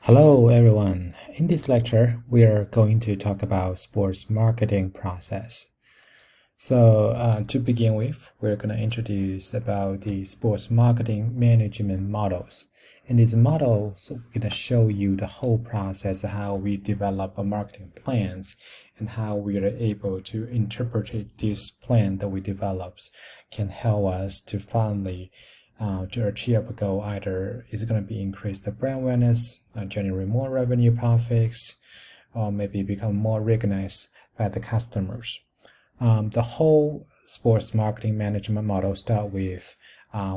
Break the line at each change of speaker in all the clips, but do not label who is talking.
Hello everyone. In this lecture, we are going to talk about sports marketing process. So to begin with, we're going to introduce about the sports marketing management models. In these models, we're going to show you the whole process of how we develop a marketing plans and how we are able to interpret this plan that we develop can help us to finally to achieve a goal. Either is going to be increase the brand awareness, generate more revenue profits, or maybe become more recognized by the customers. The whole sports marketing management model start with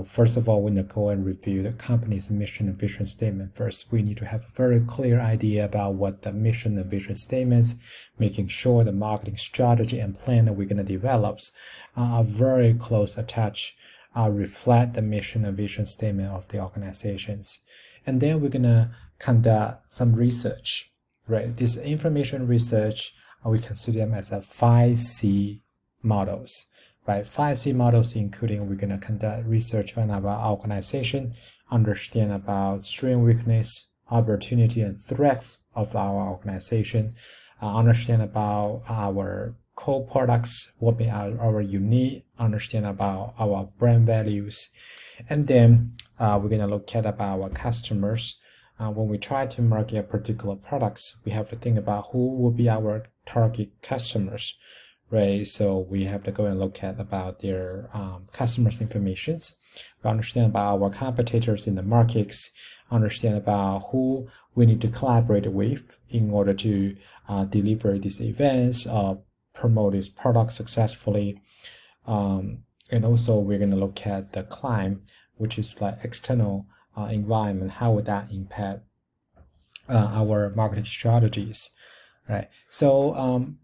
first of all, we need to go and review the company's mission and vision statement first. We need to have a very clear idea about what the mission and vision statements, making sure the marketing strategy and plan that we're going to develop are very close attached, reflect the mission and vision statement of the organizations. And then we're going to conduct some research, right? This information research, we consider them as a 5C models, right? 5C models including we're going to conduct research on our organization, understand about strength, weakness, opportunity, and threats of our organization, understand about our core products, what may our unique, understand about our brand values, and then we're going to look at about our customers. When we try to market a particular products, we have to think about who will be our target customers, right? So we have to go and look at about their customers' informations. We understand about our competitors in the markets, understand about who we need to collaborate with in order to deliver these events, promote these products successfully. And also we're going to look at the climate, which is like external environment, how would that impact our marketing strategies, right? So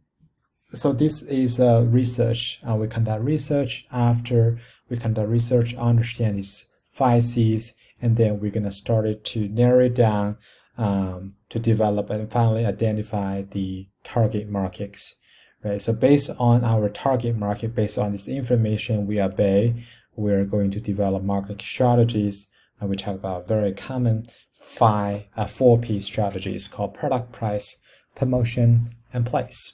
this is research. We conduct research. After we conduct research, understand these 5Cs, and then we're gonna start it to narrow it down to develop and finally identify the target markets, right? So based on our target market, based on this information we obey, we're going to develop marketing strategies. And we talk about very common 4P strategies called product, price, promotion, and place.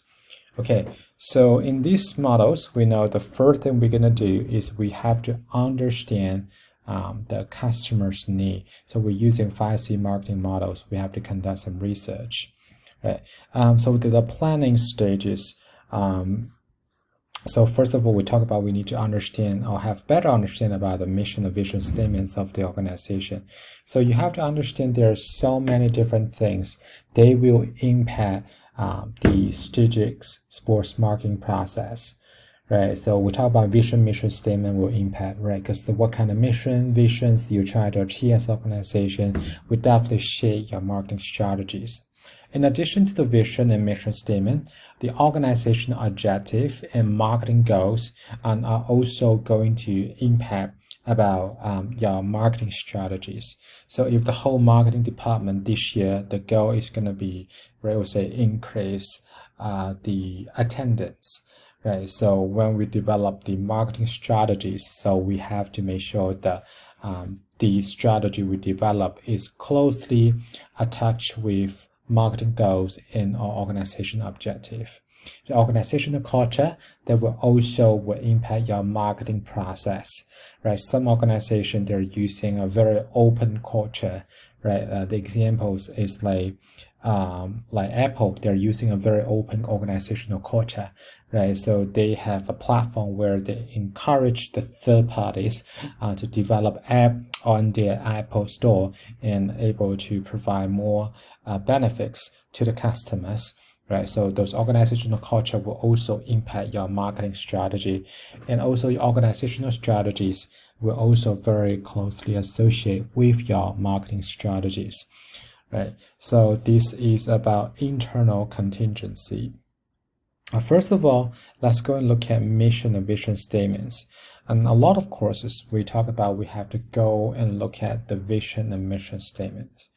Okay, so in these models, we know the first thing we're going to do is we have to understand the customer's need. So we're using 5C marketing models. We have to conduct some research, right? So the planning stages. So first of all, we talk about we need to understand or have better understanding about the mission and vision statements of the organization. So you have to understand there are so many different things. They will impact the strategic sports marketing process, right? So we talk about vision, mission statement will impact, right? Because what kind of mission, visions you try to achieve as an organization will definitely shape your marketing strategies. In addition to the vision and mission statement, the organizational objective and marketing goals are also going to impact about your marketing strategies. So if the whole marketing department this year, the goal is going to be, right, we'll say increase the attendance, right? So when we develop the marketing strategies, so we have to make sure that the strategy we develop is closely attached with marketing goals and our organizational objective. The organizational culture that will also impact your marketing process, right? Some organizations, they're using a very open culture, right? The examples is like Apple, they're using a very open organizational culture, right? So they have a platform where they encourage the third parties to develop app on their Apple store and able to provide more benefits to the customers, right? So those organizational culture will also impact your marketing strategy, and also your organizational strategies will also very closely associate with your marketing strategies, right? So this is about internal contingency. First of all, let's go and look at mission and vision statements. And a lot of courses we talk about we have to go and look at the vision and mission statements.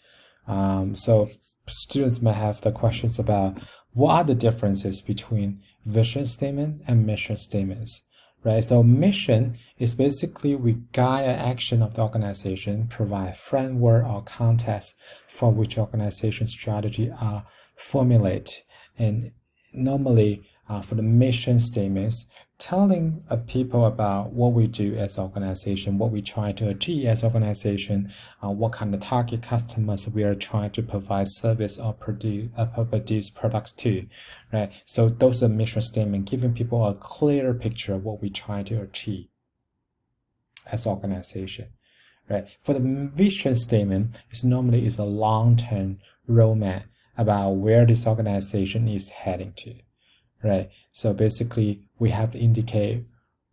So students may have the questions about what are the differences between vision statement and mission statements. right? So mission is basically we guide an action of the organization, provide framework or context for which organization strategy are formulate. And normally for the mission statements, telling people about what we do as an organization, what we try to achieve as an organization, what kind of target customers we are trying to provide service or produce products to, right? So those are mission statements, giving people a clear picture of what we try to achieve as an organization, right? For the vision statement, it's normally is a long-term roadmap about where this organization is heading to, right? So basically, we have to indicate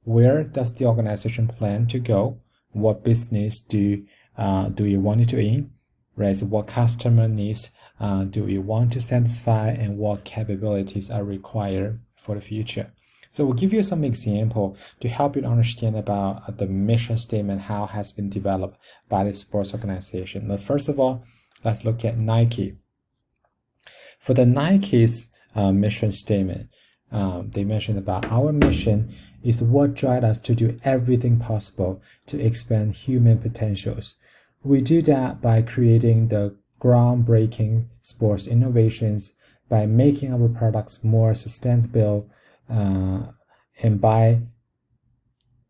where does the organization plan to go, what business do you want it to in, right? So what customer needs do you want to satisfy, and what capabilities are required for the future. So we'll give you some example to help you understand about the mission statement, how it has been developed by the sports organization. But first of all, let's look at Nike. For the Nike's mission statement, they mentioned about our mission is what drives us to do everything possible to expand human potentials. We do that by creating the groundbreaking sports innovations, by making our products more sustainable, and by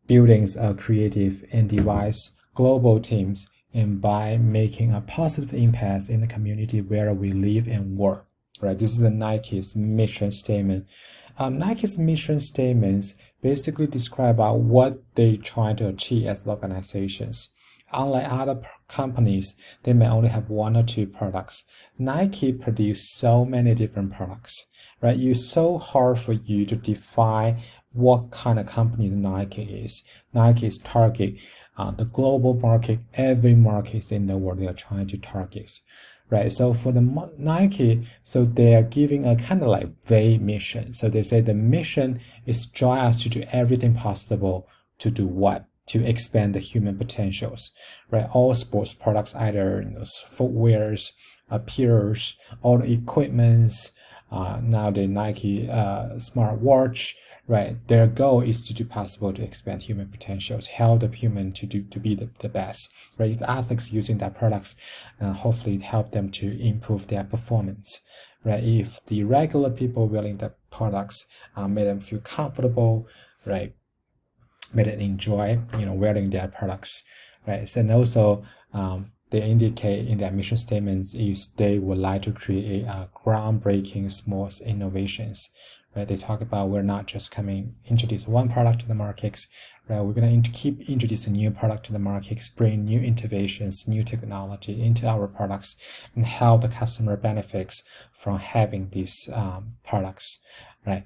building a creative and diverse global teams, and by making a positive impact in the community where we live and work. Right, this is a Nike's mission statement. Nike's mission statements basically describe about what they try to achieve as organizations. Unlike other companies, they may only have one or two products. Nike produce so many different products, right? It's so hard for you to define what kind of company Nike is. Nike is target the global market, every market in the world they are trying to target. Right, so for the Nike, so they are giving a kind of like vague mission. So they say the mission is drive us to do everything possible to do what? To expand the human potentials. Right, all sports products, either footwears, apparels, all the equipments, now the Nike smartwatch. Right, their goal is to do possible to expand human potentials, help the human to be the best. Right, if athletes using their products, hopefully help them to improve their performance. Right, if the regular people wearing the products made them feel comfortable, right, made them enjoy wearing their products. Right, and also they indicate in their mission statements is they would like to create groundbreaking sports innovations. Right, they talk about we're not just introduce one product to the markets, right? We're going to keep introducing new product to the markets, bring new innovations, new technology into our products, and how the customer benefits from having these products, right?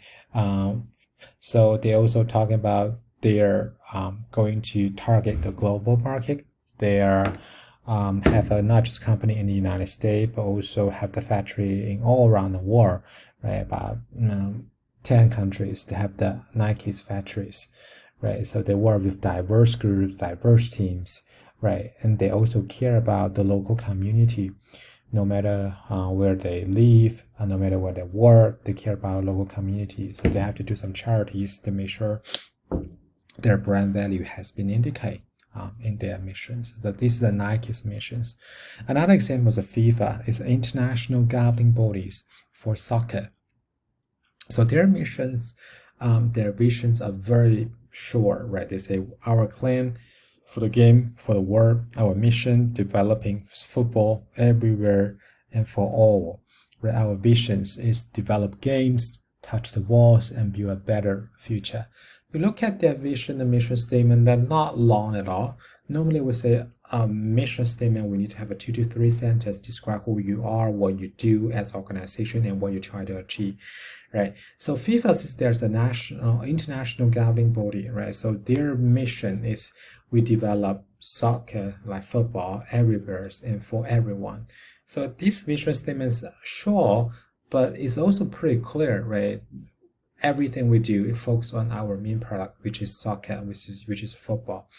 So they also talk about they're going to target the global market. They are have a not just company in the United States, but also have the factory in all around the world, right? About 10 countries to have the Nike's factories, right? So they work with diverse groups, diverse teams, right? And they also care about the local community, no matter where they live, no matter where they work, they care about local community. So they have to do some charities to make sure their brand value has been indicated in their missions. So this is the Nike's missions. Another example is FIFA, is international governing bodies for soccer. So their missions, their visions are very short, right? They say our claim for the game, for the world, our mission, developing football everywhere and for all. Right? Our visions is develop games, touch the walls, and build a better future. You look at their vision and mission statement, they're not long at all. Normally we say a mission statement, we need to have a 2 to 3 sentences, describe who you are, what you do as an organization, and what you try to achieve, right? So FIFA is there's a international governing body, right? So their mission is we develop soccer, like football, everywhere and for everyone. So these vision statements are short, but it's also pretty clear, right? everything we do focus on our main product, which is soccer, which is football.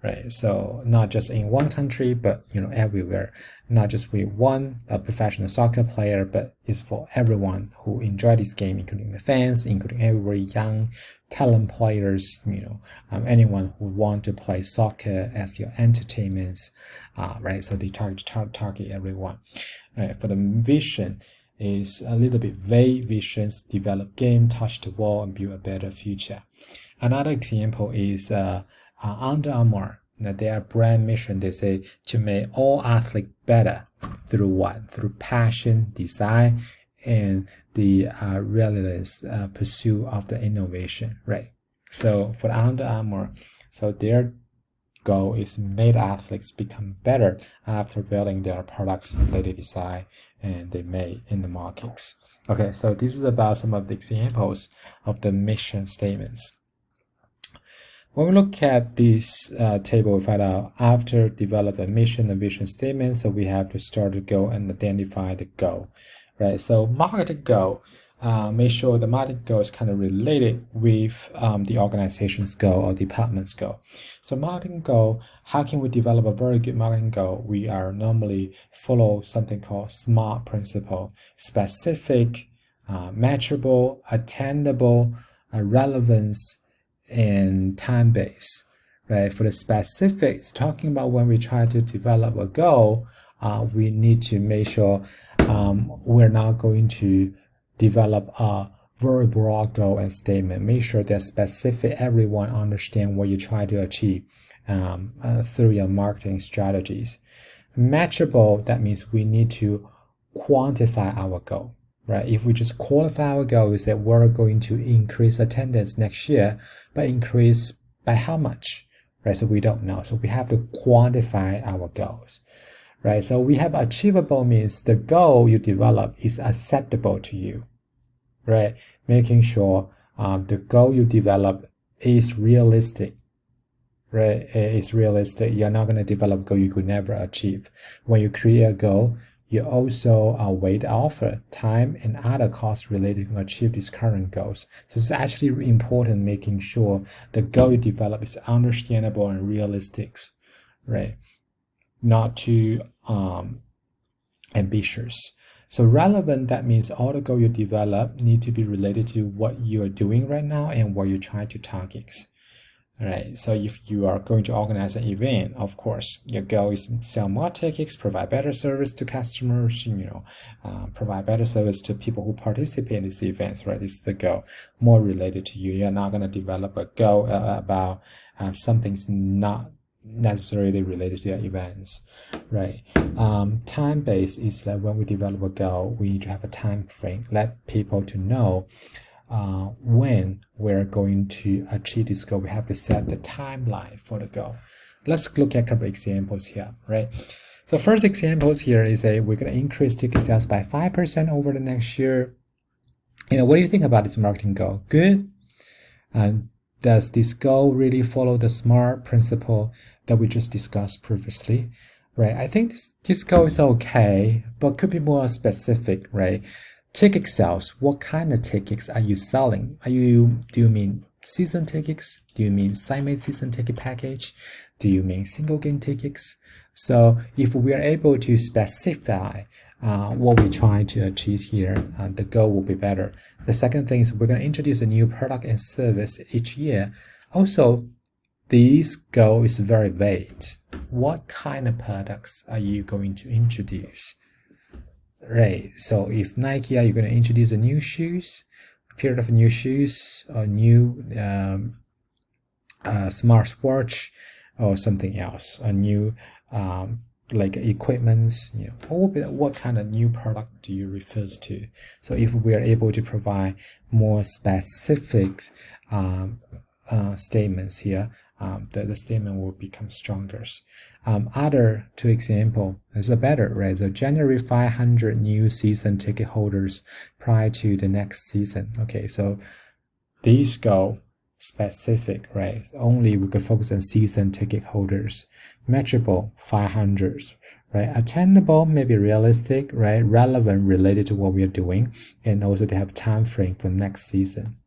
Right, so not just in one country, but everywhere. Not just with one professional soccer player, but it's for everyone who enjoy this game, including the fans, including every young talent players. Anyone who want to play soccer as your entertainment. Right, so they target everyone. Right, for the vision is a little bit vague. Visions: develop game, touch the ball, and build a better future. Another example is Under Armour. Now, their brand mission, they say, to make all athletes better through what? Through passion, design, and the relentless pursuit of the innovation, right? So for Under Armour, so their goal is make athletes become better after building their products that they design and they make in the markets. Okay, so this is about some of the examples of the mission statements. When we look at this table, we find out after develop a mission and vision statement, so we have to start the goal and identify the goal, right? So marketing goal, make sure the marketing goal is kind of related with the organization's goal or department's goal. So marketing goal, how can we develop a very good marketing goal? We are normally follow something called SMART principle: specific, measurable, attainable, relevance, and time-based, right? For the specifics, talking about when we try to develop a goal, we need to make sure we're not going to develop a very broad goal and statement. Make sure that specific, everyone understand what you try to achieve through your marketing strategies. Measurable, that means we need to quantify our goal. Right? If we just qualify our goal, we say we're going to increase attendance next year, but increase by how much? Right? So we don't know. So we have to quantify our goals. Right? So we have achievable means the goal you develop is acceptable to you. Right? Making sure the goal you develop is realistic. Right? It's realistic. You're not going to develop a goal you could never achieve. When you create a goal, you also weigh the offer, time, and other costs related to achieve these current goals. So it's actually important making sure the goal you develop is understandable and realistic, right? Not too ambitious. So relevant, that means all the goals you develop need to be related to what you are doing right now and what you're trying to target. Right, so if you are going to organize an event, of course, your goal is sell more tickets, provide better service to customers, provide better service to people who participate in these events, right? This is the goal, more related to you. You're not going to develop a goal about something's not necessarily related to your events, right? Time-based is like when we develop a goal, we need to have a time frame, let people to know when we're going to achieve this goal. We have to set the timeline for the goal. Let's look at a couple examples here, right? The first examples here is we're going to increase ticket sales by 5% over the next year. What do you think about this marketing goal? Good? Does this goal really follow the SMART principle that we just discussed previously? Right? I think this goal is okay, but could be more specific, right? Ticket sales, what kind of tickets are you selling? Do you mean season tickets? Do you mean Simon season ticket package? Do you mean single game tickets? So if we are able to specify what we're trying to achieve here, the goal will be better. The second thing is we're going to introduce a new product and service each year. Also, this goal is very vague. What kind of products are you going to introduce? Right, so if Nike, are you going to introduce a new shoes, a period of new shoes, or new smartwatch, or something else, a new like equipments, what kind of new product do you refer to? So if we are able to provide more specific statements here, the statement will become stronger. Other two examples is better, right? So January 500 new season ticket holders prior to the next season. Okay, so these go specific, right? Only we could focus on season ticket holders. Measurable 500, right? Attainable, maybe realistic, right? Relevant, related to what we are doing, and also they have time frame for next season.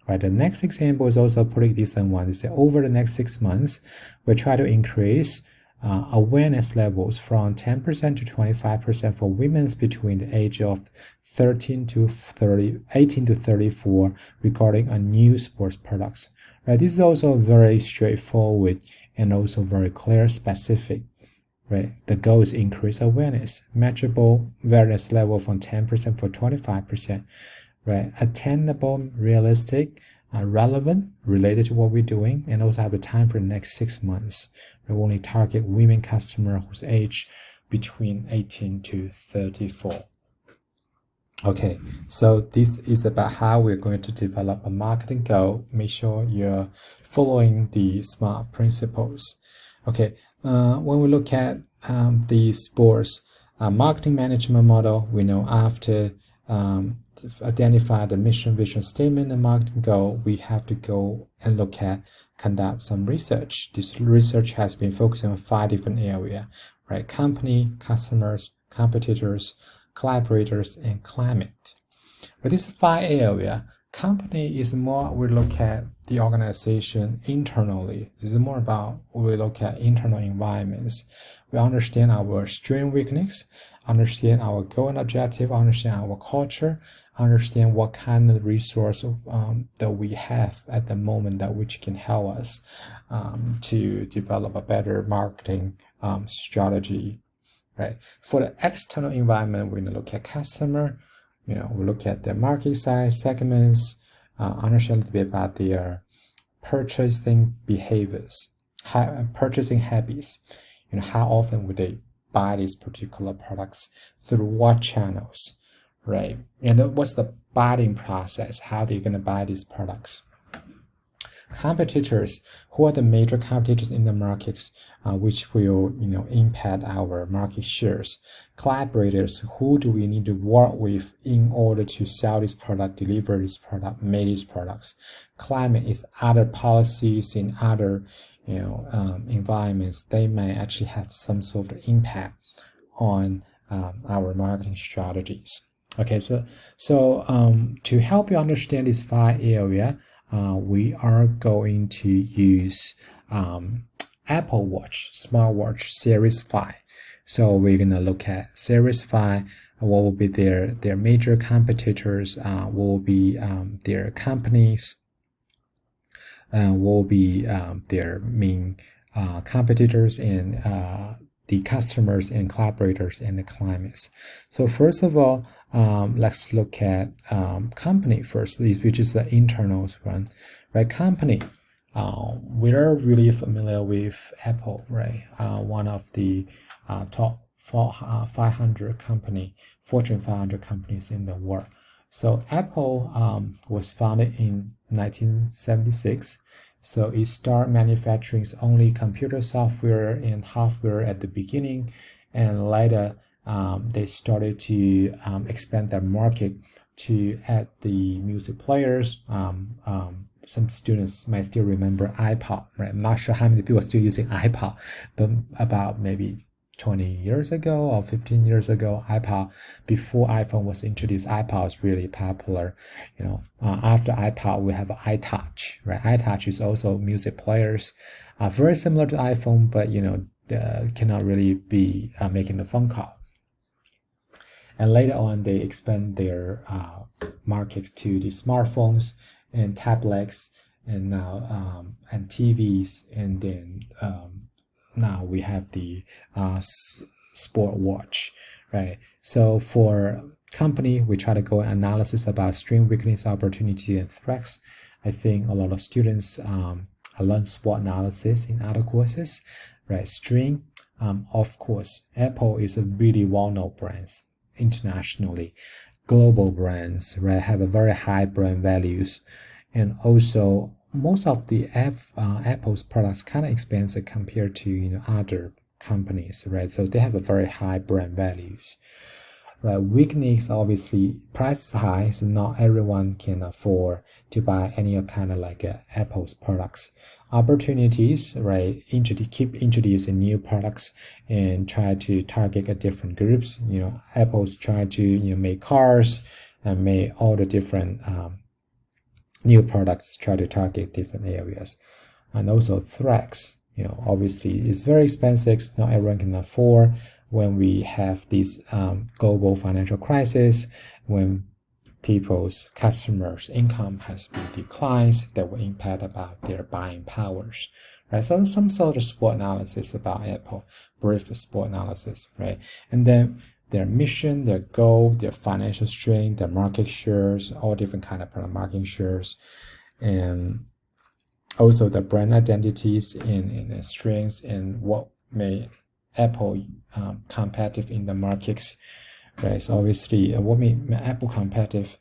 Right, the next example is also a pretty decent one. They say over the next 6 months, we try to increase awareness levels from 10% to 25% for women between the age of 18 to 34 regarding a new sports products. Right, this is also very straightforward and also very clear, specific. Right, the goal is increase awareness, measurable awareness level from 10% for 25%. Right, attainable, realistic, relevant, related to what we're doing, and also have a time for the next 6 months. We only target women customer whose age between 18 to 34. Okay, so this is about how we're going to develop a marketing goal. Make sure you're following the SMART principles. Okay, when we look at the sports marketing management model, we know after identify the mission, vision statement, and marketing goal, we have to go and conduct some research. This research has been focusing on 5 different areas, right? Company, customers, competitors, collaborators, and climate. But this 5 area, company is more, we look at the organization internally. This is more about, we look at internal environments. We understand our strength, weakness, understand our goal and objective, understand our culture, understand what kind of resource that we have at the moment that which can help us to develop a better marketing strategy. Right. For the external environment, we're going to look at customer. We look at their market size, segments, understand a little bit about their purchasing behaviors, purchasing habits. How often would they buy these particular products, through what channels, right? And what's the buying process? How they're going to buy these products? Competitors, who are the major competitors in the markets, which will impact our market shares. Collaborators, who do we need to work with in order to sell this product, deliver this product, make these products. Climate is other policies in other environments. They may actually have some sort of impact on our marketing strategies. Okay, so to help you understand these 5 areas, we are going to use Apple Watch, smartwatch Series 5. So we're going to look at Series 5, what will be their major competitors, what will be their companies, what will be their main competitors, and the customers and collaborators and the climates. So first of all, let's look at company first, which is the internal one, right? Company, we're really familiar with Apple, right? One of the top 500 company, Fortune 500 companies in the world. So Apple was founded in 1976. So it started manufacturing only computer software and hardware at the beginning, and later they started to expand their market to add the music players. Some students might still remember iPod, right? I'm not sure how many people are still using iPod, but about maybe 20 years ago or 15 years ago, iPod, before iPhone was introduced, iPod was really popular. After iPod, we have iTouch, right? iTouch is also music players, very similar to iPhone, but cannot really be making a phone call. And later on, they expand their market to the smartphones and tablets, and now and TVs, and then now we have the sport watch, right? So for company, we try to go analysis about strength, weakness, opportunity, and threats. I think a lot of students learn sport analysis in other courses, right? Strength, of course, Apple is a really well-known brand internationally, global brands, right? Have a very high brand values, and also most of the Apple's products kind of expensive compared to other companies, right? So they have a very high brand values. right? Weakness, obviously, price is high, so not everyone can afford to buy any kind of like Apple's products. Opportunities, right? Keep introducing new products and try to target different groups. Apple's trying to make cars and make all the different new products, try to target different areas. And also threats, obviously it's very expensive, not everyone can afford. When we have this global financial crisis, when people's customers' income has been declines, that will impact about their buying powers, right? So some sort of SWOT analysis about Apple, brief SWOT analysis, right? And then their mission, their goal, their financial strength, their market shares, all different kind of product market shares, and also the brand identities and strengths and what made Apple competitive in the markets, right? So obviously, what made Apple competitive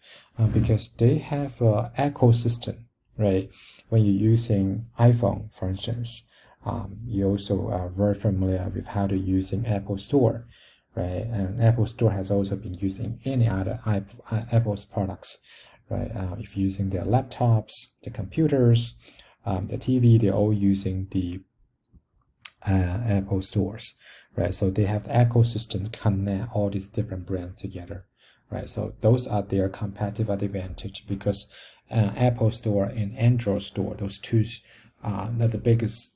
because they have an ecosystem, right? When you're using iPhone, for instance, you also are very familiar with how to using Apple Store, right? And Apple Store has also been using any other Apple's products, right? If you're using their laptops, the computers, the TV, they're all using the Apple stores, right? So they have the ecosystem connect all these different brands together, right? So those are their competitive advantage because Apple Store and Android Store, those two are the biggest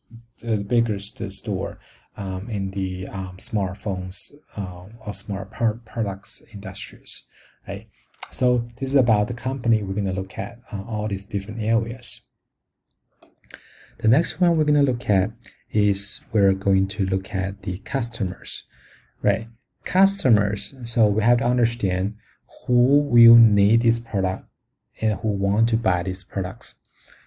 store in the smartphones or smart products industries, right? So this is about the company. We're going to look at all these different areas. The next one we're going to look at is we're going to look at the customers, right? Customers, so we have to understand who will need this product and who want to buy these products.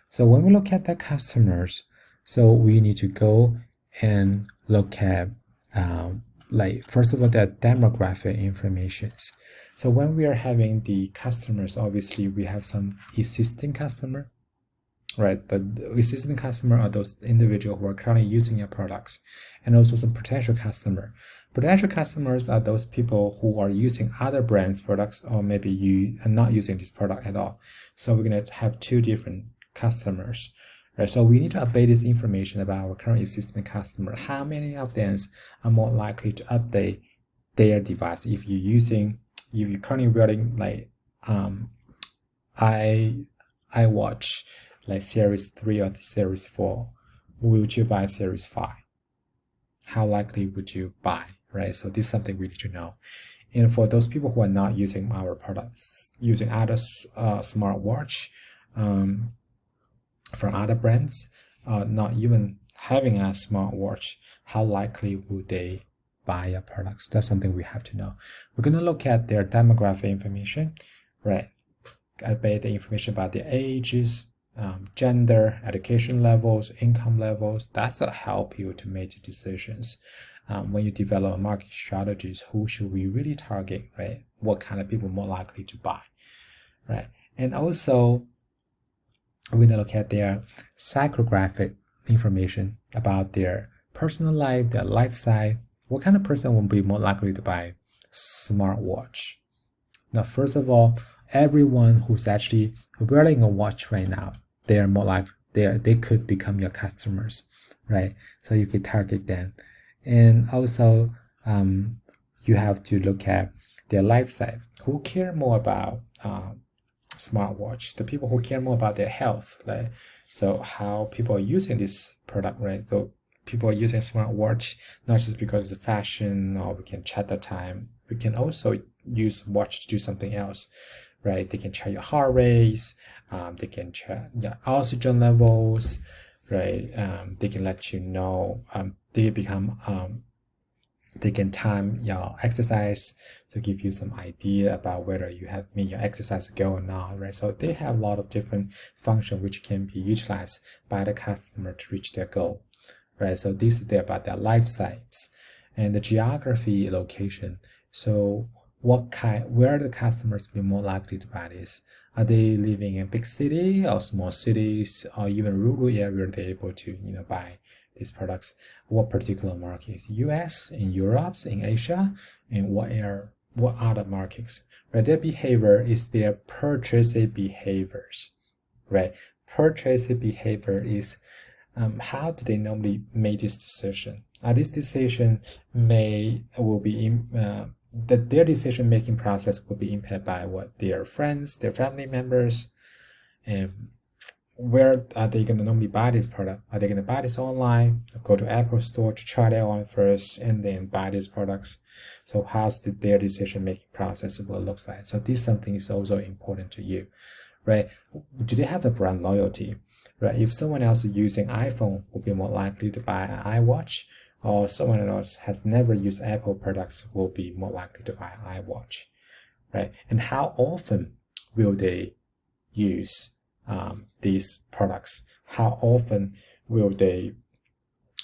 So when we look at the customers, so we need to go and look at first of all, the demographic informations. So when we are having the customers, obviously we have some existing customer, right? The existing customer are those individuals who are currently using your products, and also some potential customer. Potential customers are those people who are using other brands' products, or maybe you are not using this product at all. So we're going to have two different customers, right? So we need to update this information about our current existing customer. How many of them are more likely to update their device? If you're currently wearing like iWatch, like Series 3 or Series 4, would you buy Series 5? How likely would you buy, right? So this is something we need to know. And for those people who are not using our products, using other smartwatch from other brands, not even having a smartwatch, how likely would they buy your products? That's something we have to know. We're going to look at their demographic information, right? Update the information about their ages, gender, education levels, income levels. That'll help you to make decisions. When you develop market strategies, who should we really target, right? What kind of people more likely to buy, right? And also, we're going to look at their psychographic information about their personal life, their lifestyle. What kind of person will be more likely to buy smartwatch? Now, first of all, everyone who's actually wearing a watch right now, they are more like they could become your customers, right? So you could target them. And also you have to look at their lifestyle. Who care more about smartwatch? The people who care more about their health, right? So how people are using this product, right? So people are using smartwatch not just because of fashion or we can check the time. We can also use watch to do something else, right? They can check your heart rate, they can check your oxygen levels, right? They can let you know, they can time your exercise to give you some idea about whether you have made your exercise goal or not, right? So they have a lot of different functions which can be utilized by the customer to reach their goal, right? So this is about their lifestyles and the geography location. So where are the customers be more likely to buy this? Are they living in big city or small cities or even rural area? They're able to buy these products. What particular market? US, in Europe, in Asia, and what what other markets, right? Their behavior is their purchasing behaviors, right? Purchasing behavior is how do they normally make this decision? This decision will be that their decision making process will be impacted by what their friends, their family members, and where are they going to normally buy this product? Are they going to buy this online, go to Apple Store to try that on first, and then buy these products? So how's their decision-making process will look like? So this something is also important to you, right? Do they have a brand loyalty, right? If someone else using iPhone will be more likely to buy an iWatch, or someone else has never used Apple products will be more likely to buy an iWatch, right? And how often will they use these products? How often will they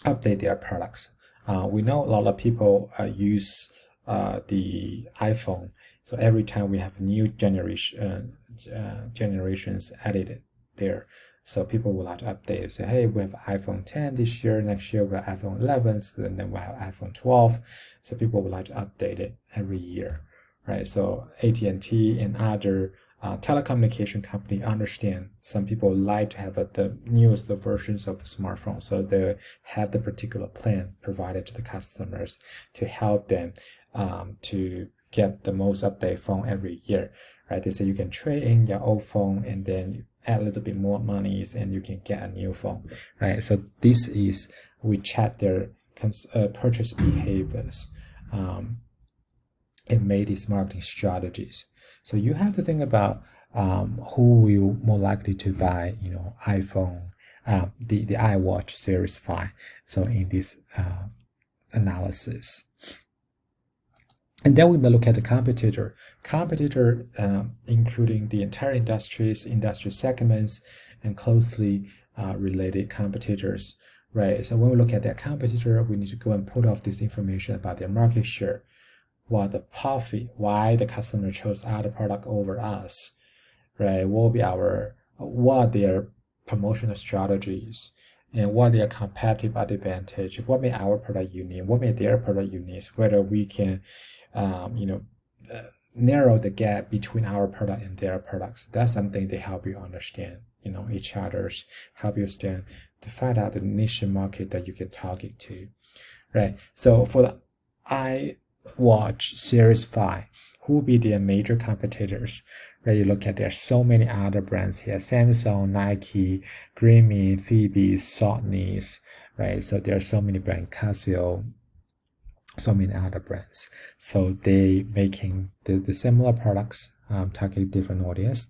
update their products? We know a lot of people use the iPhone, so every time we have a new generations added there, so people will like to update, say, hey, we have iPhone 10 this year, next year we have iPhone 11, and then we have iPhone 12, so people would like to update it every year, right? So AT&T and other telecommunication company understand some people like to have the newest versions of the smartphone, so they have the particular plan provided to the customers to help them to get the most updated phone every year, right? They say you can trade in your old phone and then add a little bit more monies and you can get a new phone, right? So this is we check their purchase behaviors and made these marketing strategies. So you have to think about who will more likely to buy, iPhone, the iWatch Series 5. So in this analysis. And then we're going to look at the competitor, including the entire industries, industry segments, and closely related competitors, right? So when we look at their competitor, we need to go and pull off this information about their market share, what the profit, why the customer chose other product over us, right? What are their promotional strategies, and what their competitive advantage, what made our product unique, what made their product unique, whether we can narrow the gap between our product and their products. That's something they help you understand, each other's, help you understand to find out the niche market that you can target to, right? So for the iWatch Series 5, who will be their major competitors, right? You look at there are so many other brands here, Samsung, Nike, Greenme, Phoebe, Sony, right? So there are so many brands, Casio, so many other brands. So they making the similar products, targeting different audience,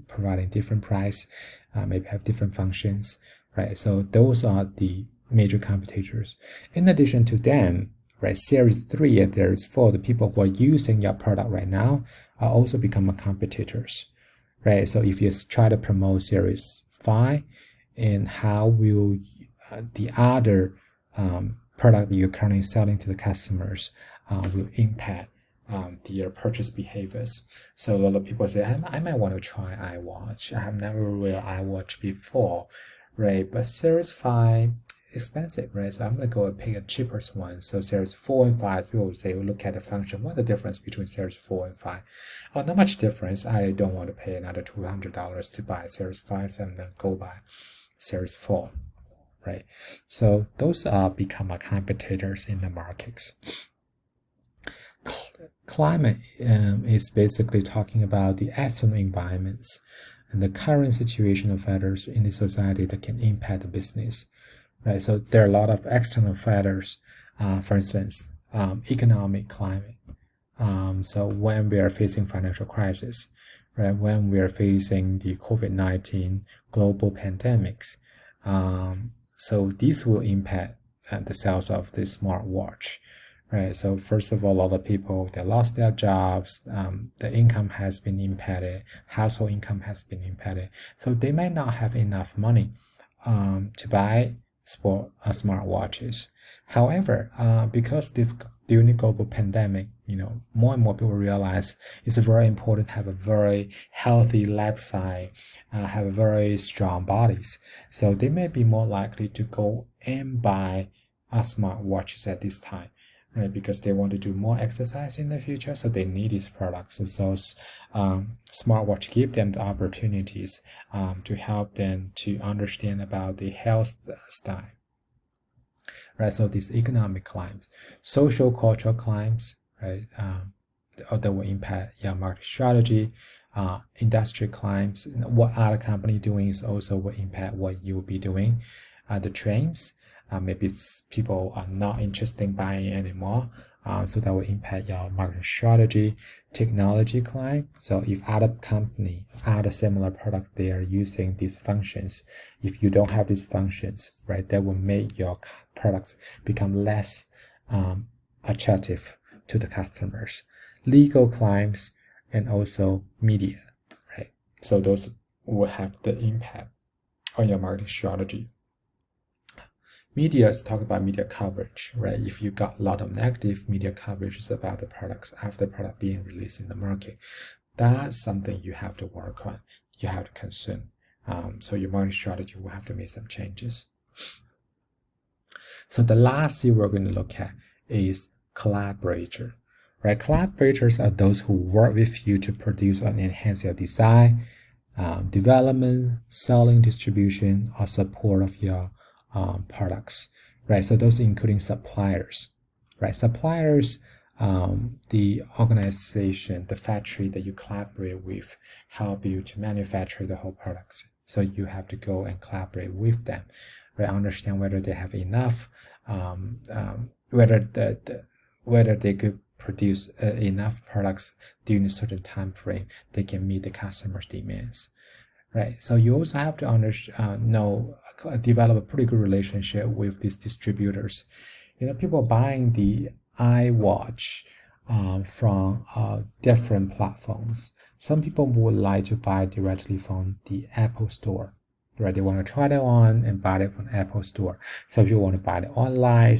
providing different price, maybe have different functions, right? So those are the major competitors. In addition to them, right, Series 3 and Series 4, the people who are using your product right now are also become competitors, right? So if you try to promote Series 5, and how will the other product that you're currently selling to the customers will impact their purchase behaviors. So a lot of people say, I might want to try iWatch. I have never wear iWatch before, right? But Series 5 expensive, right? So I'm gonna go and pick a cheapest one. So Series 4 and 5, people will say, look at the function. What's the difference between Series 4 and 5? Oh, not much difference. I don't want to pay another $200 to buy Series 5, so I'm gonna go buy Series 4. Right, so those are become competitors in the markets. Climate is basically talking about the external environments and the current situation of factors in the society that can impact the business. Right, so there are a lot of external factors. For instance, economic climate. So when we are facing financial crisis, right, when we are facing the COVID-19 global pandemics. So this will impact the sales of the smartwatch, right? So first of all, a lot of people, they lost their jobs, the income has been impacted, household income has been impacted. So they might not have enough money to buy smartwatches. However, because during the global pandemic, more and more people realize it's very important to have a very healthy lifestyle, have very strong bodies. So they may be more likely to go and buy smartwatches at this time, right? Because they want to do more exercise in the future, so they need these products. And so smartwatch give them the opportunities to help them to understand about the health style, right? So these economic climbs, social cultural climbs, right? That will impact your market strategy. Industry climbs, what other company doing is also will impact what you will be doing. The trends, maybe people are not interested in buying anymore, so that will impact your market strategy. Technology climb, so if other company, other similar products, they are using these functions, if you don't have these functions, right, that will make your products become less attractive to the customers. Legal climbs, and also media, right? So those will have the impact on your marketing strategy. Media is talk about media coverage, right? If you got a lot of negative media coverage about the products after the product being released in the market, that's something you have to work on. You have to consume. So your marketing strategy will have to make some changes. So the last thing we're going to look at is collaborator. Right? Collaborators are those who work with you to produce and enhance your design, development, selling, distribution, or support of your products. Right? So those including suppliers. Right? Suppliers, the organization, the factory that you collaborate with, help you to manufacture the whole products. So you have to go and collaborate with them. Right? Understand whether they have enough, whether they could produce enough products during a certain time frame they can meet the customer's demands, right? So you also have to develop a pretty good relationship with these distributors. People buying the iWatch from different platforms. Some people would like to buy directly from the Apple Store, right? They want to try it on and buy it from Apple Store. Some people want to buy it online.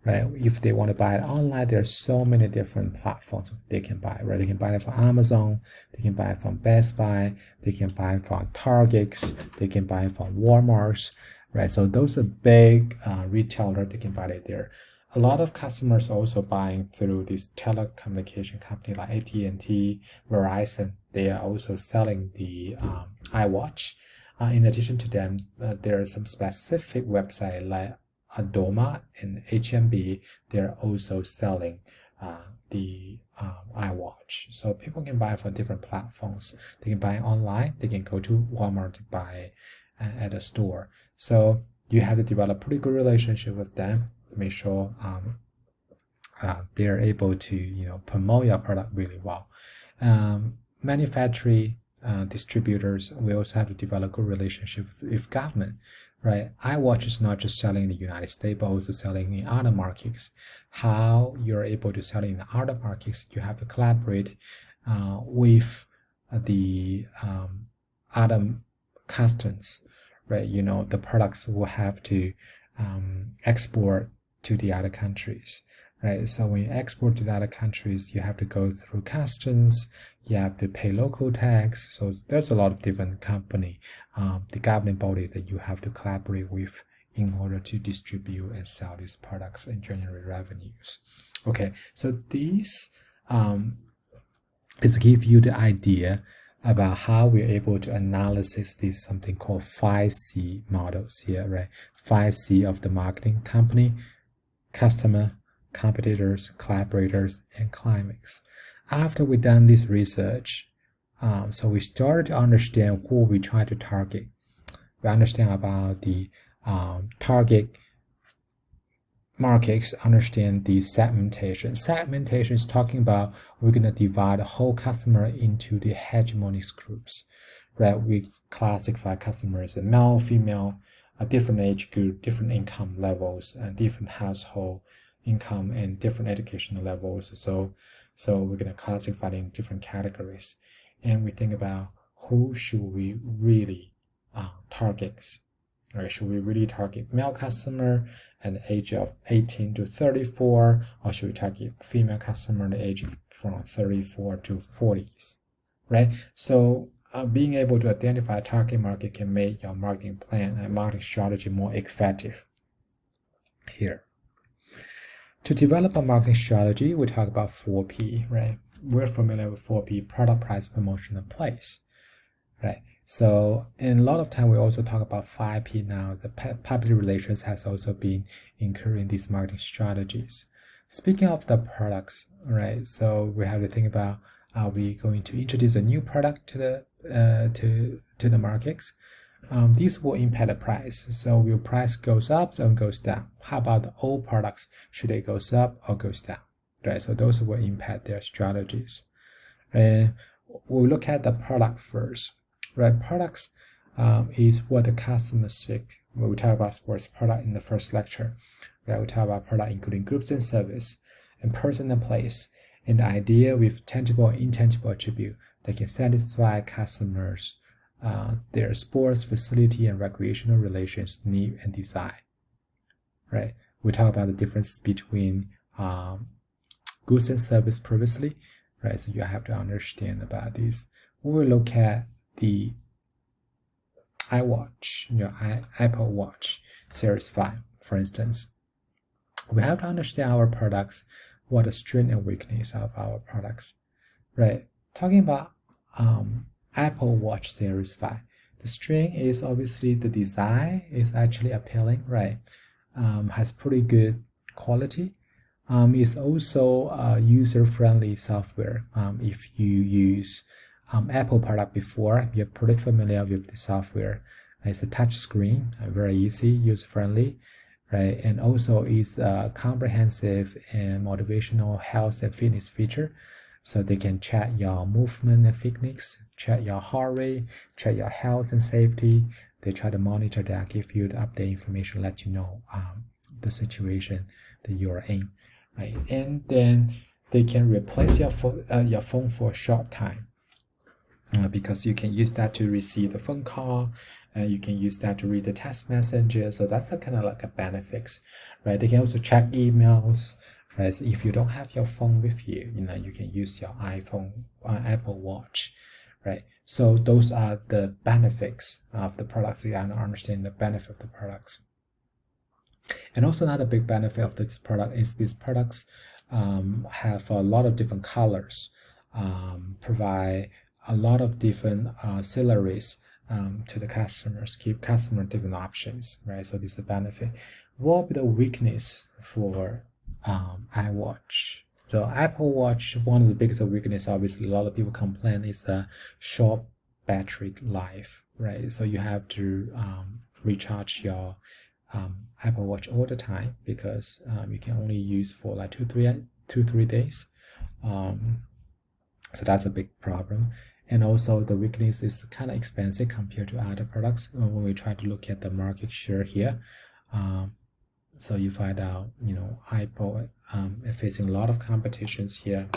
Right? If they want to buy it online, there are so many different platforms they can buy, right? They can buy it from Amazon, they can buy it from Best Buy, they can buy it from Targets, they can buy it from Walmart, right? So those are big retailers, they can buy it there. A lot of customers are also buying through this telecommunication company like AT&T, Verizon. They are also selling the iWatch. In addition to them, there are some specific website like Adoma and HMB. They're also selling the iWatch. So people can buy from different platforms. They can buy online. They can go to Walmart to buy at a store. So you have to develop a pretty good relationship with them. Make sure they're able to promote your product really well. Manufacturing distributors, we also have to develop a good relationship with government. Right, iWatch is not just selling in the United States, but also selling in other markets. How you're able to sell in other markets, you have to collaborate with the other customs, right? The products will have to export to the other countries, right? So when you export to the other countries, you have to go through customs, you have to pay local tax. So there's a lot of different company, the governing body that you have to collaborate with in order to distribute and sell these products and generate revenues. Okay, so these is give you the idea about how we're able to analyze these something called 5C models here, right? 5C of the marketing: company, customer, competitors, collaborators, and climax. After we done this research, so we started to understand who we try to target. We understand about the target markets, understand the segmentation. Segmentation is talking about we're going to divide the whole customer into the hegemonic groups, right? We classify customers as male, female, a different age group, different income levels, and different household income and different educational levels. So we're going to classify it in different categories, and we think about who should we really target. Right? Should we really target male customer at the age of 18 to 34, or should we target female customer at the age from 34 to 40s? Right? So being able to identify a target market can make your marketing plan and marketing strategy more effective here. To develop a marketing strategy, we talk about 4P, right? We're familiar with 4P: product, price, promotion, and place, right? So, in a lot of time, we also talk about 5P now. The public relations has also been included in these marketing strategies. Speaking of the products, right? So we have to think about: are we going to introduce a new product to the markets? These will impact the price. So will price goes up or goes down? How about the old products? Should they goes up or goes down? Right. So those will impact their strategies. And we'll look at the product first. Right. Products is what the customer seek. When we talk about sports product in the first lecture, right, we talk about product including groups and service, and person and place, and the idea with tangible and intangible attribute that can satisfy customers their sports, facility, and recreational relations need and desire. Right? We talk about the difference between goods and service previously. Right? So you have to understand about this. We will look at the iWatch, Apple Watch Series 5, for instance. We have to understand our products, what the strength and weakness of our products. Right? Talking about Apple Watch Series 5. The strength is obviously the design is actually appealing, right? Has pretty good quality. It's also user-friendly software. If you use Apple product before, you're pretty familiar with the software. It's a touch screen, very easy, user-friendly, right? And also it's a comprehensive and motivational health and fitness feature. So they can check your movement and fitness, check your heart rate, check your health and safety. They try to monitor that, give you the update information, let you know the situation that you are in, right? And then they can replace your phone for a short time because you can use that to receive the phone call. You can use that to read the text messages. So that's a kind of like a benefit, right? They can also check emails. Right, so if you don't have your phone with you, you can use your iPhone, Apple Watch, right? So those are the benefits of the products. You have to understand the benefit of the products. And also another big benefit of this product is these products have a lot of different colors, provide a lot of different salaries to the customers, give customer different options, right? So this is a benefit. What will be the weakness for iWatch? So Apple Watch, one of the biggest weakness, obviously a lot of people complain, is the short battery life, right? So you have to recharge your Apple Watch all the time because you can only use for like 2-3 days. So that's a big problem. And also the weakness is kind of expensive compared to other products when we try to look at the market share here. So you find out, Apple facing a lot of competitions here.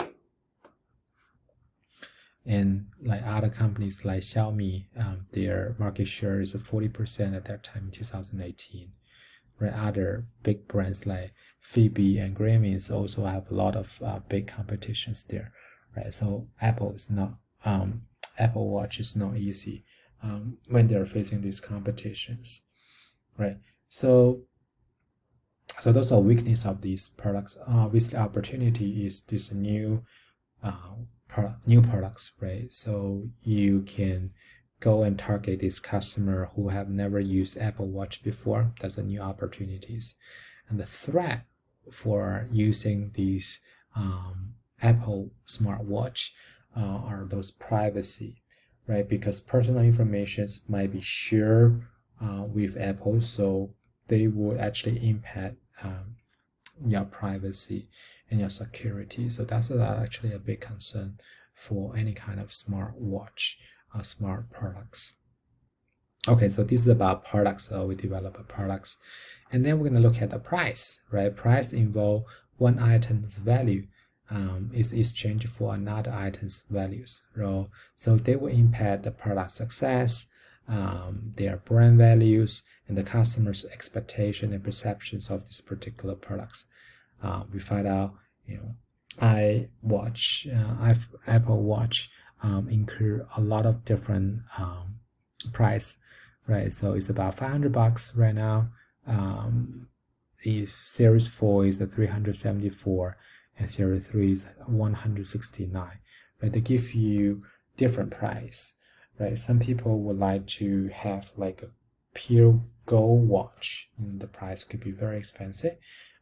And like other companies like Xiaomi, their market share is 40% at that time in 2018. Right, other big brands like Phoebe and Grammys also have a lot of big competitions there. Right, so Apple Watch is not easy when they're facing these competitions. Right, so those are weakness of these products. Obviously, opportunity is this new products, right? So you can go and target this customer who have never used Apple Watch before. That's a new opportunities. And the threat for using these Apple smartwatch are those privacy, right? Because personal information might be shared with Apple, so they would actually impact your privacy and your security. So that's actually a big concern for any kind of smartwatch or smart products. Okay, so this is about products. So we develop products, and then we're going to look at the price, right? Price involve one item's value is exchanged for another item's values, right? So they will impact the product success, their brand values, and the customer's expectation and perceptions of these particular products. We find out, Apple Watch include a lot of different price, right? So it's about $500 right now. if series 4 is the 374 and series 3 is 169, right? They give you different price, right? Some people would like to have like a pure gold watch, and the price could be very expensive,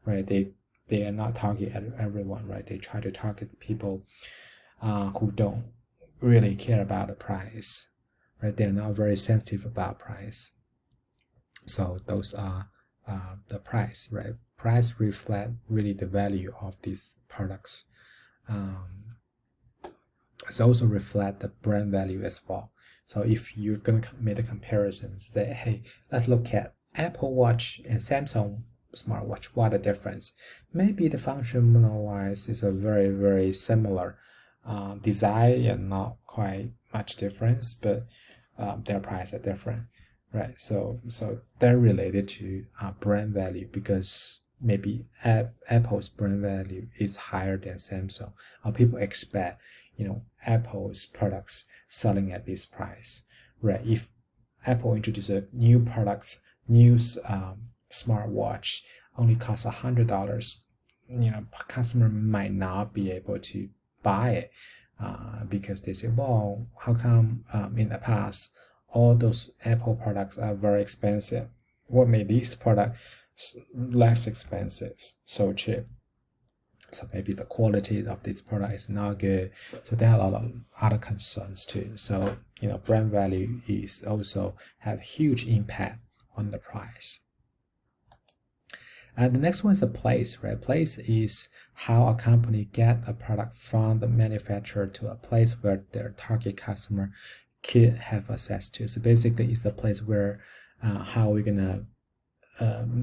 right? They are not targeting everyone, right? They try to target people who don't really care about the price, right? They're not very sensitive about price. So those are the price, right? Price reflect really the value of these products. It's also reflect the brand value as well. So if you're going to make a comparison, say, hey, let's look at Apple Watch and Samsung smartwatch. What a difference. Maybe the functional wise is a very, very similar design and not quite much difference, but their price are different, right? So they're related to brand value, because maybe Apple's brand value is higher than Samsung, or people expect Apple's products selling at this price, right? If Apple introduces new products, new smartwatch only costs $100, customer might not be able to buy it because they say, well, how come in the past all those Apple products are very expensive? What made this product less expensive, so cheap? So maybe the quality of this product is not good. So there are a lot of other concerns too. So brand value is also have huge impact on the price. And the next one is the place, right? Place is how a company get a product from the manufacturer to a place where their target customer could have access to. So basically, it's the place where how we're gonna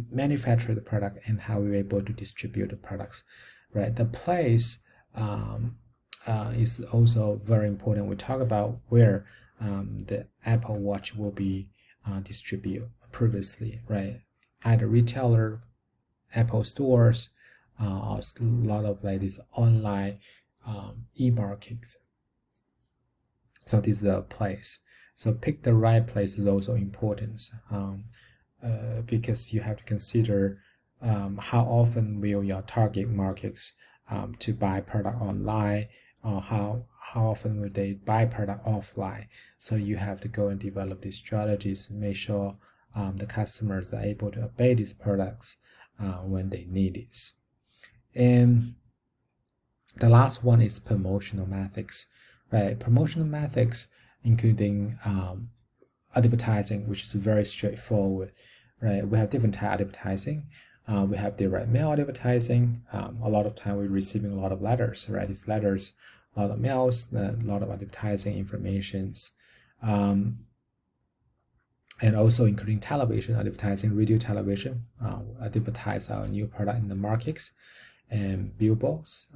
manufacture the product and how we're able to distribute the products, right? The place is also very important. We talk about where the Apple Watch will be distributed previously, right? Either retailer, Apple stores, or a lot of like these online e-markets. So this is a place. So pick the right place is also important because you have to consider how often will your target markets to buy product online, or how often will they buy product offline. So you have to go and develop these strategies and make sure the customers are able to obey these products when they need it. And the last one is promotional methods, right? Promotional methods including advertising, which is very straightforward, right? We have different type of advertising. We have direct mail advertising. A lot of time we're receiving a lot of letters, right? These letters, a lot of mails, a lot of advertising informations. And also including television advertising, radio television, advertise our new product in the markets, and billboards.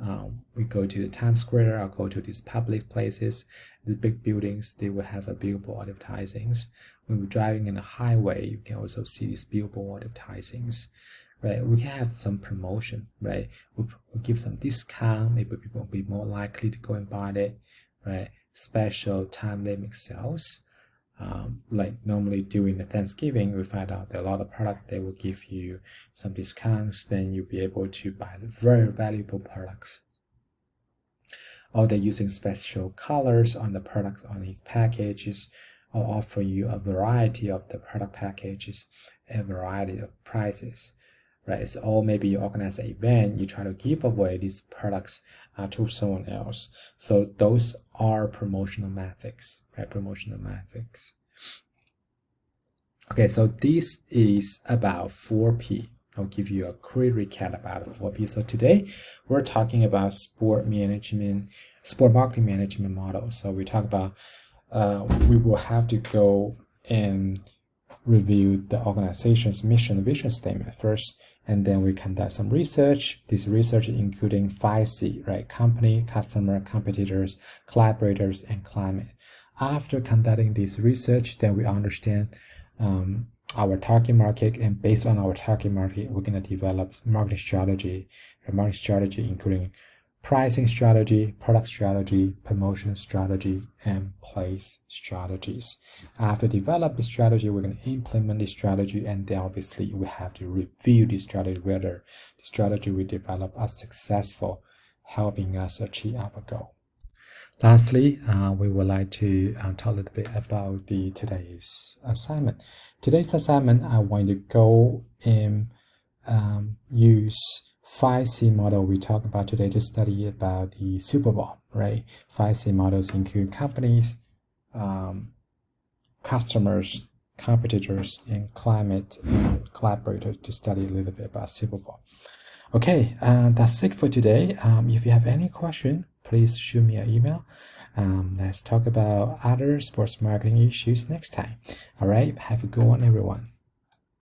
We go to the Times Square or go to these public places, the big buildings, they will have a billboard advertisings. When we're driving in a highway, you can also see these billboard advertisings, right? We can have some promotion, right? We give some discount, maybe people will be more likely to go and buy it, right? Special time limit sales. Like normally during the Thanksgiving, we find out that a lot of products they will give you some discounts, then you'll be able to buy the very valuable products. Or they're using special colors on the products on these packages, or offer you a variety of the product packages and a variety of prices, right? So, or maybe you organize an event, you try to give away these products to someone else. So those are promotional methods, right? Promotional methods. Okay, so this is about 4P. I'll give you a quick recap about 4P. So today we're talking about sport marketing management model. So we talk about we will have to go and review the organization's mission and vision statement first, and then we conduct some research. This research including 5C, right? Company, customer, competitors, collaborators, and climate. After conducting this research, then we understand our target market, and based on our target market, we're going to develop marketing strategy. A marketing strategy including pricing strategy, product strategy, promotion strategy, and place strategies. After develop the strategy, we're going to implement the strategy, and then obviously we have to review the strategy whether the strategy we develop are successful, helping us achieve our goal. Lastly, we would like to talk a little bit about today's assignment. Today's assignment, I want to go and use 5C model we talked about today to study about the Super Bowl, right? 5C models include companies, customers, competitors, and climate and collaborators to study a little bit about Super Bowl. Okay, that's it for today. If you have any question, please shoot me an email. Let's talk about other sports marketing issues next time. All right, have a good one, everyone.